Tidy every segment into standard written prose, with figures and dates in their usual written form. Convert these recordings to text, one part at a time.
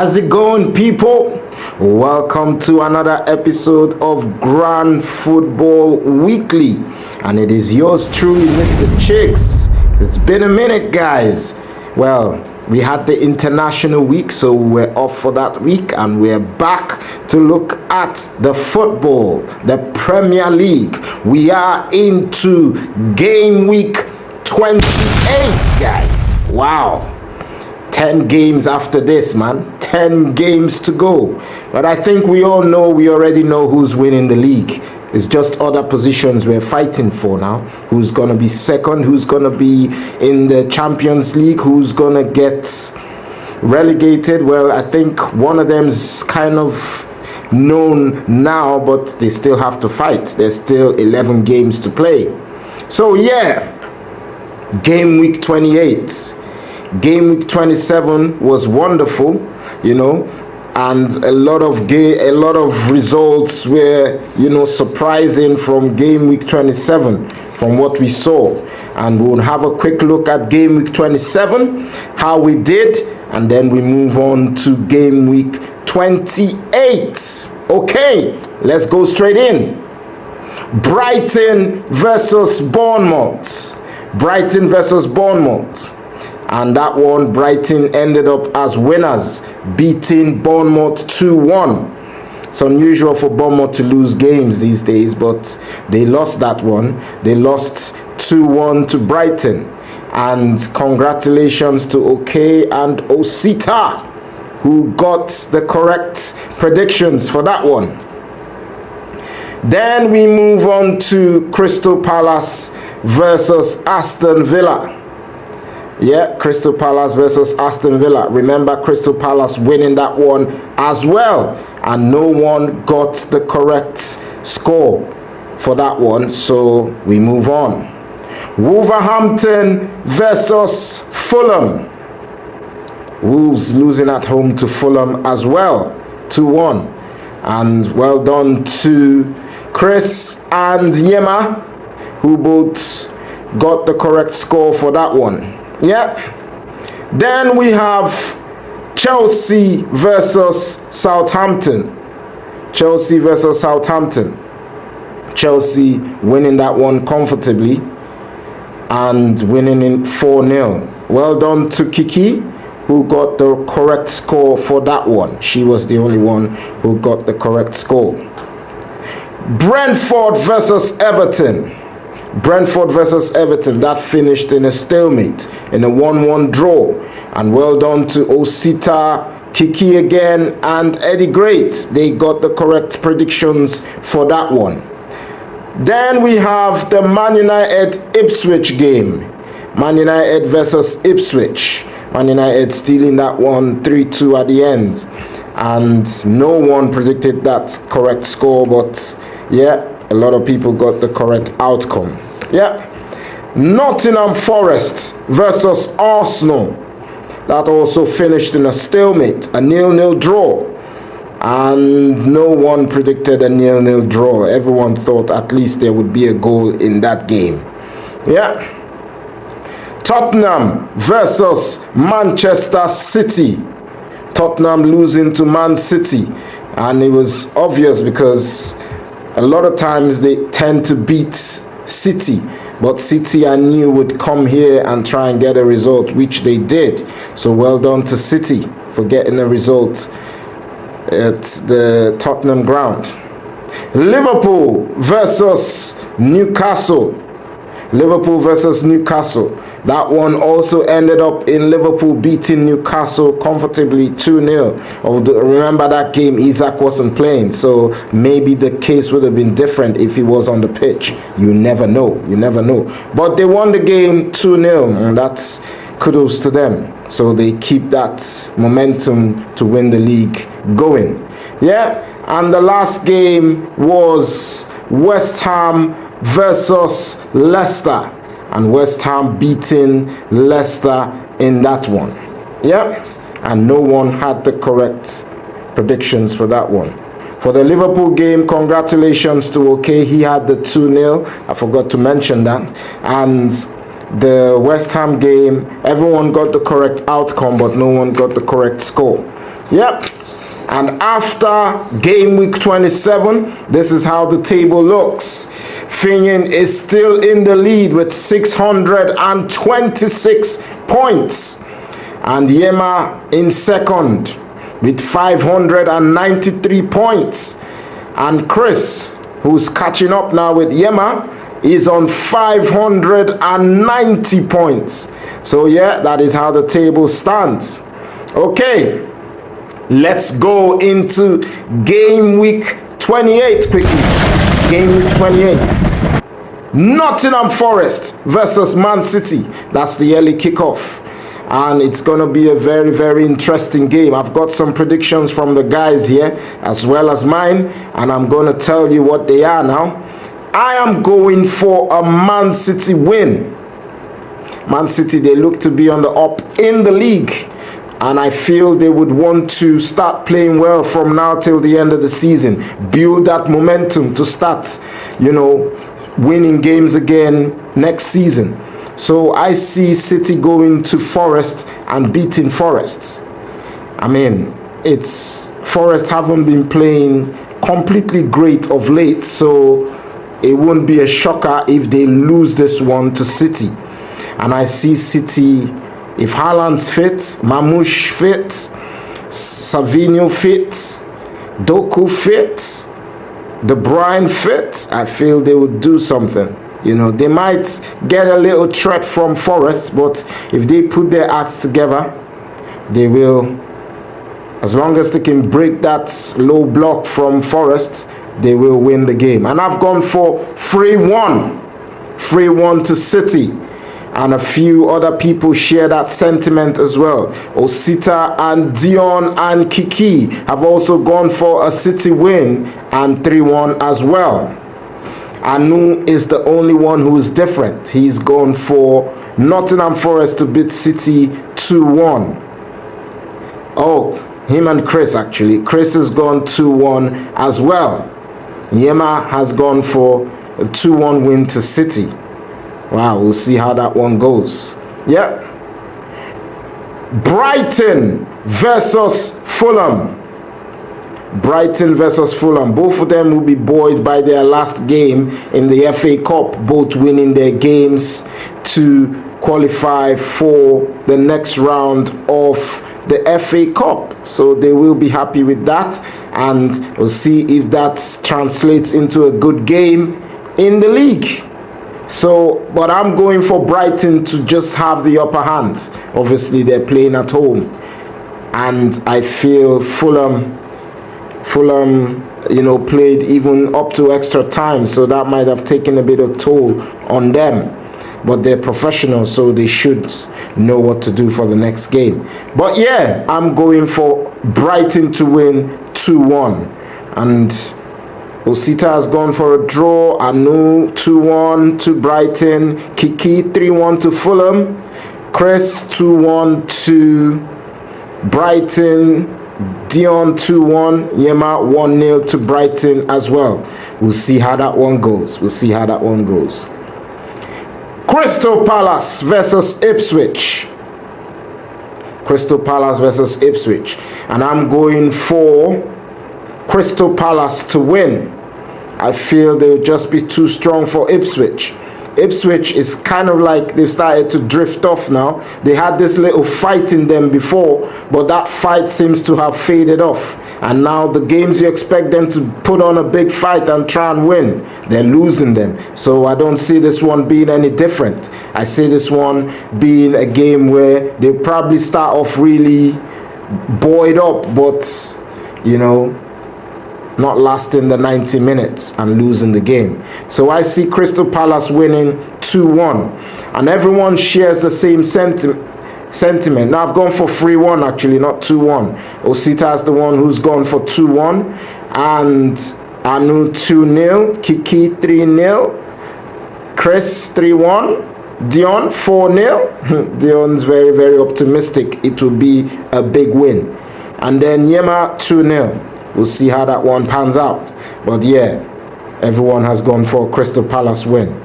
How's it going, people? Welcome to another episode of Grand Football Weekly, and it is yours truly, Mr. Chicks. It's been a minute, guys. Well, we had the international week, so we're off for that week, and we're back to look at the football, the Premier League. We are into game week 28, guys. Wow. 10 games after this, man. 10 games to go. But I think we already know who's winning the league. It's just other positions we're fighting for now. Who's going to be second? Who's going to be in the Champions League? Who's going to get relegated? Well, I think one of them's kind of known now, but they still have to fight. There's still 11 games to play. So, yeah, game week 28. Game week 27 was wonderful, and a lot of results were, surprising from game week 27 from what we saw. And we'll have a quick look at game week 27, how we did, and then we move on to game week 28. Okay, let's go straight in. Brighton versus Bournemouth. Brighton versus Bournemouth. And that one, Brighton ended up as winners, beating Bournemouth 2-1. It's unusual for Bournemouth to lose games these days, but they lost that one. They lost 2-1 to Brighton. And congratulations to Oke and Osita, who got the correct predictions for that one. Then we move on to Crystal Palace versus Aston Villa. Yeah, Crystal Palace versus Aston Villa. Remember, Crystal Palace winning that one as well. And no one got the correct score for that one. So we move on. Wolverhampton versus Fulham. Wolves losing at home to Fulham as well. 2-1. And well done to Chris and Yema, who both got the correct score for that one. Yeah. Then we have Chelsea versus Southampton. Chelsea versus Southampton. Chelsea winning that one comfortably and winning in 4-0. Well done to Kiki, who got the correct score for that one. She was the only one who got the correct score. Brentford versus Everton. Brentford versus Everton, that finished in a stalemate, in a 1-1 draw. And well done to Osita, Kiki again, and Eddie Great. They got the correct predictions for that one. Then we have the Man United Ipswich game. Man United versus Ipswich. Man United stealing that one 3-2 at the end. And no one predicted that correct score, but yeah, a lot of people got the correct outcome. Yeah. Nottingham Forest versus Arsenal. That also finished in a stalemate, a 0-0 draw. And no one predicted a 0-0 draw. Everyone thought at least there would be a goal in that game. Yeah. Tottenham versus Manchester City. Tottenham losing to Man City. And it was obvious because a lot of times they tend to beat City, but City I knew would come here and try and get a result, which they did. So well done to City for getting a result at the Tottenham ground. Liverpool versus Newcastle. Liverpool versus Newcastle. That one also ended up in Liverpool beating Newcastle comfortably 2-0. Remember that game, Isaac wasn't playing, so maybe the case would have been different if he was on the pitch. You never know. You never know. But they won the game 2-0, and that's kudos to them. So they keep that momentum to win the league going. Yeah, and the last game was West Ham versus Leicester. And West Ham beating Leicester in that one. Yeah. And no one had the correct predictions for that one. For the Liverpool game, congratulations to Oke. He had the 2-0. I forgot to mention that. And the West Ham game, everyone got the correct outcome, but no one got the correct score. Yep. And after game week 27, this is how the table looks. Fingen is still in the lead with 626 points. And Yema in second with 593 points. And Chris, who's catching up now with Yema, is on 590 points. So yeah, that is how the table stands. Okay, let's go into game week 28 quickly. Game week 28. Nottingham Forest versus Man City. That's the early kickoff. And it's going to be a very, very interesting game. I've got some predictions from the guys here as well as mine. And I'm going to tell you what they are now. I am going for a Man City win. Man City, they look to be on the up in the league. And I feel they would want to start playing well from now till the end of the season. Build that momentum to start, winning games again next season. So I see City going to Forest and beating Forest. I mean, Forest haven't been playing completely great of late, so it won't be a shocker if they lose this one to City. And I see City, if Haaland's fit, Mamouche fit, Savinho fit, Doku fit, De Bruyne fit, I feel they would do something. They might get a little threat from Forest, but if they put their acts together, they will. As long as they can break that low block from Forest, they will win the game. And I've gone for 3-1. 3-1 to City. And a few other people share that sentiment as well. Osita and Dion and Kiki have also gone for a City win and 3-1 as well. Anu is the only one who is different. He's gone for Nottingham Forest to beat City 2-1. Oh, him and Chris actually. Chris has gone 2-1 as well. Yema has gone for a 2-1 win to City. Wow, we'll see how that one goes. Yeah. Brighton versus Fulham. Brighton versus Fulham. Both of them will be buoyed by their last game in the FA Cup, both winning their games to qualify for the next round of the FA Cup. So they will be happy with that, and we'll see if that translates into a good game in the league. So, but I'm going for Brighton to just have the upper hand. Obviously, they're playing at home, and I feel Fulham, played even up to extra time, so that might have taken a bit of toll on them. But they're professionals, so they should know what to do for the next game. But yeah, I'm going for Brighton to win 2-1. And Osita has gone for a draw. Anu 2-1 to Brighton. Kiki 3-1 to Fulham. Chris 2-1 to Brighton. Dion 2-1. Yema 1-0 to Brighton as well. We'll see how that one goes. Crystal Palace versus Ipswich. Crystal Palace versus Ipswich. And I'm going for Crystal Palace to win. I feel they'll just be too strong for Ipswich. Ipswich is kind of like they've started to drift off now. They had this little fight in them before, but that fight seems to have faded off. And now the games you expect them to put on a big fight and try and win, they're losing them. So I don't see this one being any different. I see this one being a game where they'll probably start off really buoyed up, but not lasting the 90 minutes and losing the game. So I see Crystal Palace winning 2-1. And everyone shares the same sentiment. Now I've gone for 3-1 actually, not 2-1. Osita is the one who's gone for 2-1. And Anu 2-0. Kiki 3-0. Chris 3-1. Dion 4-0. Dion's very, very optimistic. It will be a big win. And then Yema 2-0. We'll see how that one pans out. But yeah, everyone has gone for a Crystal Palace win.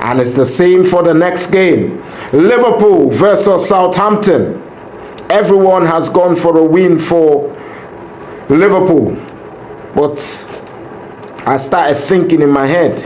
And it's the same for the next game. Liverpool versus Southampton. Everyone has gone for a win for Liverpool. But I started thinking in my head,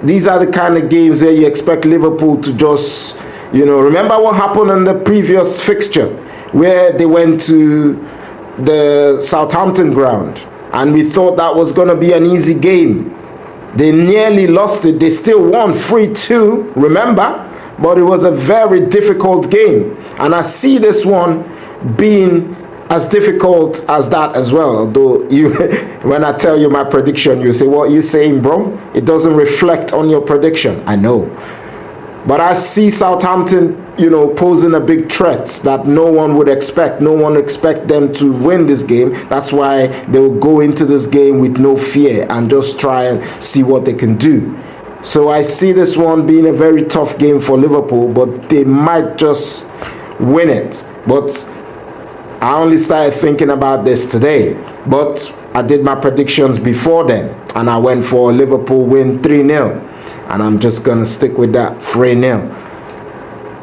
these are the kind of games that you expect Liverpool to just, remember what happened in the previous fixture where they went to the Southampton ground and we thought that was going to be an easy game. They nearly lost it. They still won 3-2, remember? But it was a very difficult game. And I see this one being as difficult as that as well. Although when I tell you my prediction, you say, what are you saying, bro? It doesn't reflect on your prediction. I know. But I see Southampton, posing a big threat that no one would expect. No one expect them to win this game. That's why they will go into this game with no fear and just try and see what they can do. So I see this one being a very tough game for Liverpool, but they might just win it. But I only started thinking about this today. But I did my predictions before then, and I went for Liverpool win 3-0. And I'm just going to stick with that, 3-0.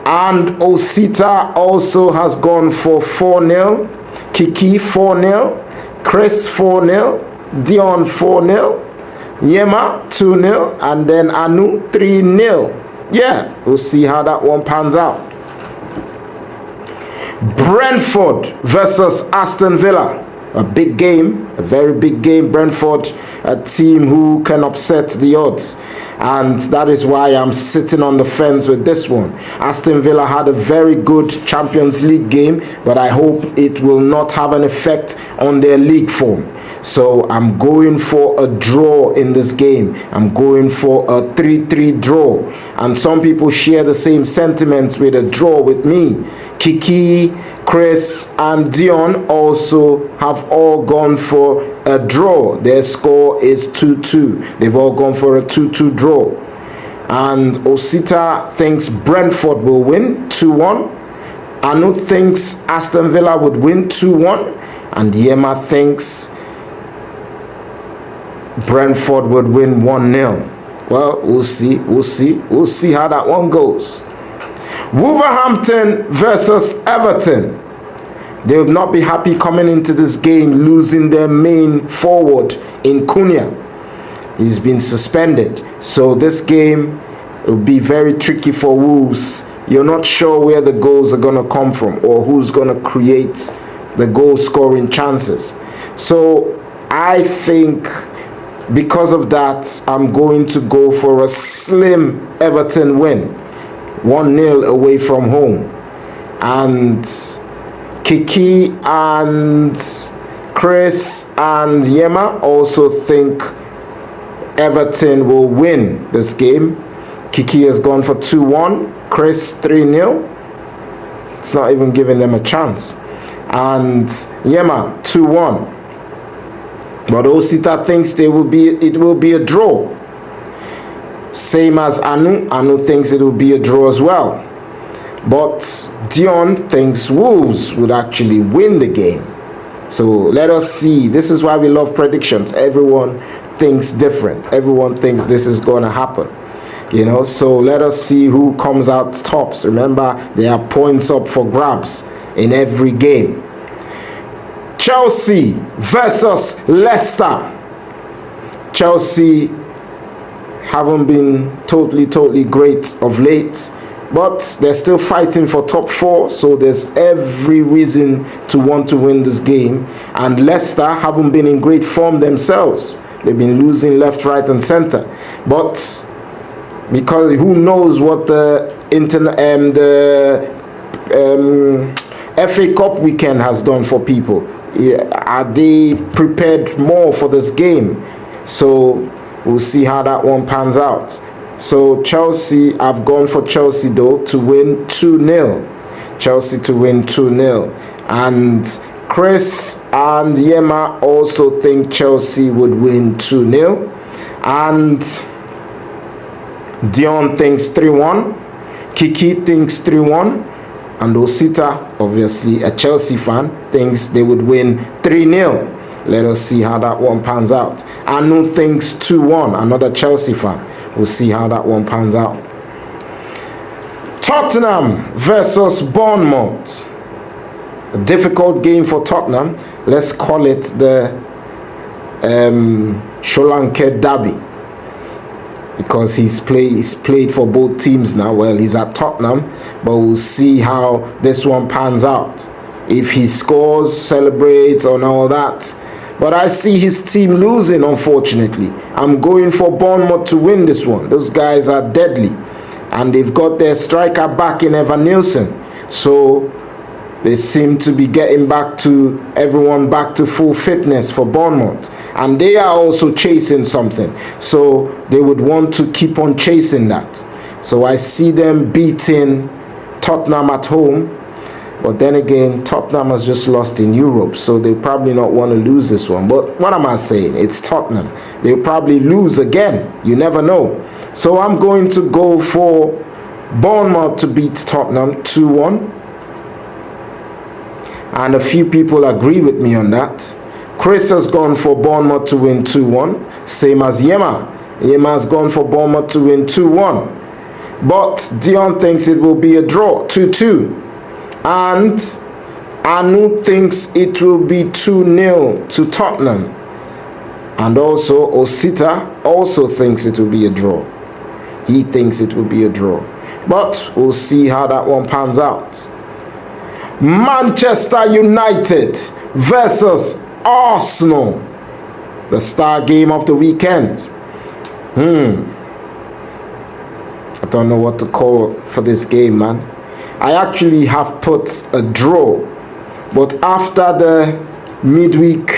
And Osita also has gone for 4-0. Kiki 4-0. Chris 4-0. Dion 4-0. Yema 2-0. And then Anu 3-0. Yeah, we'll see how that one pans out. Brentford versus Aston Villa. A big game, a very big game. Brentford, a team who can upset the odds. And that is why I'm sitting on the fence with this one. Aston Villa had a very good Champions League game, but I hope it will not have an effect on their league form. So I'm going for a draw in this game. I'm going for a 3-3 draw. And some people share the same sentiments with a draw with me. Kiki, Chris, and Dion also have all gone for a draw. Their score is 2-2. They've all gone for a 2-2 draw. And Osita thinks Brentford will win 2-1. Anu thinks Aston Villa would win 2-1. And Yema thinks Brentford would win 1-0. Well, we'll see. We'll see how that one goes. Wolverhampton versus Everton. They will not be happy coming into this game losing their main forward in Cunha. He's been suspended. So this game will be very tricky for Wolves. You're not sure where the goals are going to come from or who's going to create the goal scoring chances. So I think because of that, I'm going to go for a slim Everton win. 1-0 away from home. And Kiki and Chris and Yema also think Everton will win this game. Kiki has gone for 2-1. Chris 3-0. It's not even giving them a chance. And Yema 2-1. But Osita thinks it will be a draw. Same as Anu. Anu thinks it will be a draw as well. But Dion thinks Wolves would actually win the game. So let us see. This is why we love predictions. Everyone thinks different. Everyone thinks this is going to happen. So let us see who comes out tops. Remember, there are points up for grabs in every game. Chelsea versus Leicester. Chelsea haven't been totally great of late, but they're still fighting for top 4, so there's every reason to want to win this game. And Leicester haven't been in great form themselves. They've been losing left, right, and center. But because who knows what the FA Cup weekend has done for people? Are they prepared more for this game? So we'll see how that one pans out. So Chelsea, I've gone for Chelsea though to win 2-0. Chelsea to win 2-0. And Chris and Yema also think Chelsea would win 2-0. And Dion thinks 3-1. Kiki thinks 3-1. And Osita, obviously a Chelsea fan, thinks they would win 3-0. Let us see how that one pans out. Anu thinks 2-1, another Chelsea fan. We'll see how that one pans out. Tottenham versus Bournemouth. A difficult game for Tottenham. Let's call it the Sri Lanka Derby, because he's played for both teams now. Well, he's at Tottenham, but we'll see how this one pans out. If he scores, celebrates, and all that. But I see his team losing, unfortunately. I'm going for Bournemouth to win this one. Those guys are deadly, and they've got their striker back in Evan Nielsen. So they seem to be getting everyone back to full fitness for Bournemouth. And they are also chasing something. So they would want to keep on chasing that. So I see them beating Tottenham at home. But then again, Tottenham has just lost in Europe. So they'll probably not want to lose this one. But what am I saying? It's Tottenham. They'll probably lose again. You never know. So I'm going to go for Bournemouth to beat Tottenham 2-1. And a few people agree with me on that. Chris has gone for Bournemouth to win 2-1. Same as Yema. Yema has gone for Bournemouth to win 2-1. But Dion thinks it will be a draw, 2-2. And Anu thinks it will be 2-0 to Tottenham. And also Osita also thinks it will be a draw. He thinks it will be a draw. But we'll see how that one pans out. Manchester United versus Arsenal, the star game of the weekend. I don't know what to call for this game, man. I actually have put a draw, but after the midweek,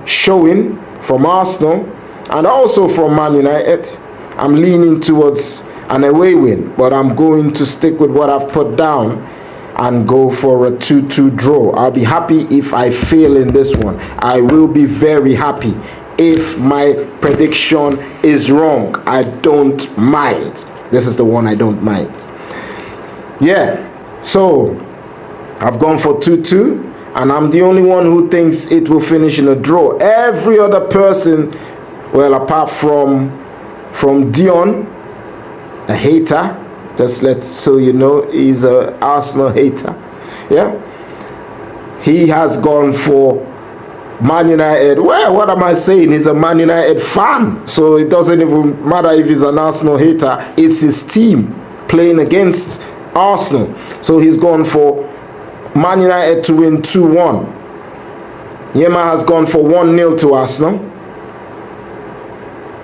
showing from Arsenal and also from Man United, I'm leaning towards an away win, but I'm going to stick with what I've put down and go for a 2-2 draw. I'll be happy if I fail in this one. I will be very happy if my prediction is wrong. I don't mind. This is the one I don't mind. Yeah, so I've gone for 2-2, and I'm the only one who thinks it will finish in a draw. Every other person, well, apart from Dion, a hater, so you know, he's an Arsenal hater. Yeah, he has gone for Man United. Well, what am I saying? He's a Man United fan, so it doesn't even matter if he's an Arsenal hater. It's his team playing against Arsenal. So he's gone for Man United to win 2-1. Yema has gone for 1-0 to Arsenal.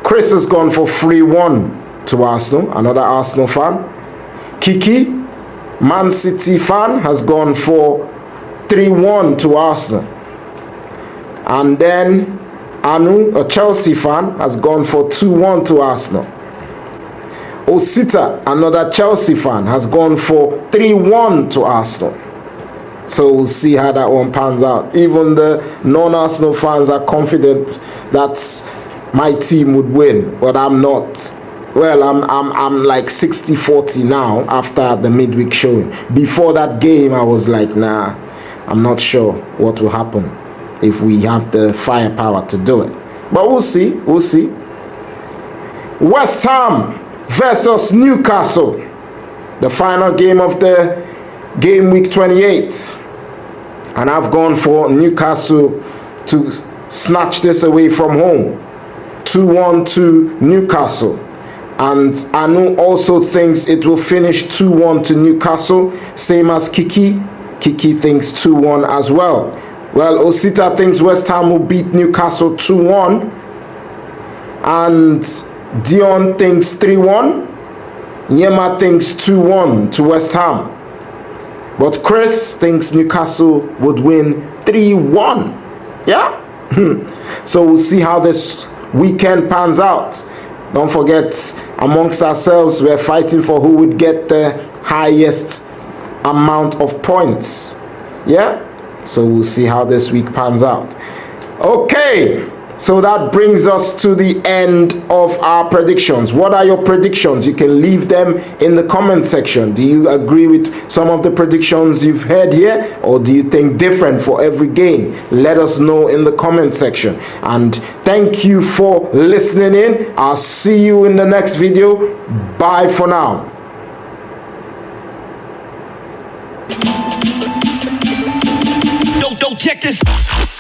Chris has gone for 3-1 to Arsenal, another Arsenal fan. Kiki, Man City fan, has gone for 3-1 to Arsenal. And then Anu, a Chelsea fan, has gone for 2-1 to Arsenal. Osita, another Chelsea fan, has gone for 3-1 to Arsenal. So we'll see how that one pans out. Even the non-Arsenal fans are confident that my team would win, but I'm not. Well, I'm like 60-40 now after the midweek showing. Before that game, I was like, nah, I'm not sure what will happen if we have the firepower to do it. But we'll see. We'll see. West Ham versus Newcastle, the final game of the game week 28. And I've gone for Newcastle to snatch this away from home. 2-1 to Newcastle. And Anu also thinks it will finish 2-1 to Newcastle, same as Kiki. Kiki thinks 2-1 as well. Well, Osita thinks West Ham will beat Newcastle 2-1. And Dion thinks 3-1. Yema thinks 2-1 to West Ham. But Chris thinks Newcastle would win 3-1. Yeah? So we'll see how this weekend pans out. Don't forget, amongst ourselves, we're fighting for who would get the highest amount of points. Yeah? So we'll see how this week pans out. Okay. So that brings us to the end of our predictions. What are your predictions? You can leave them in the comment section. Do you agree with some of the predictions you've heard here, or do you think different for every game? Let us know in the comment section. And thank you for listening in. I'll see you in the next video. Bye for now. check this.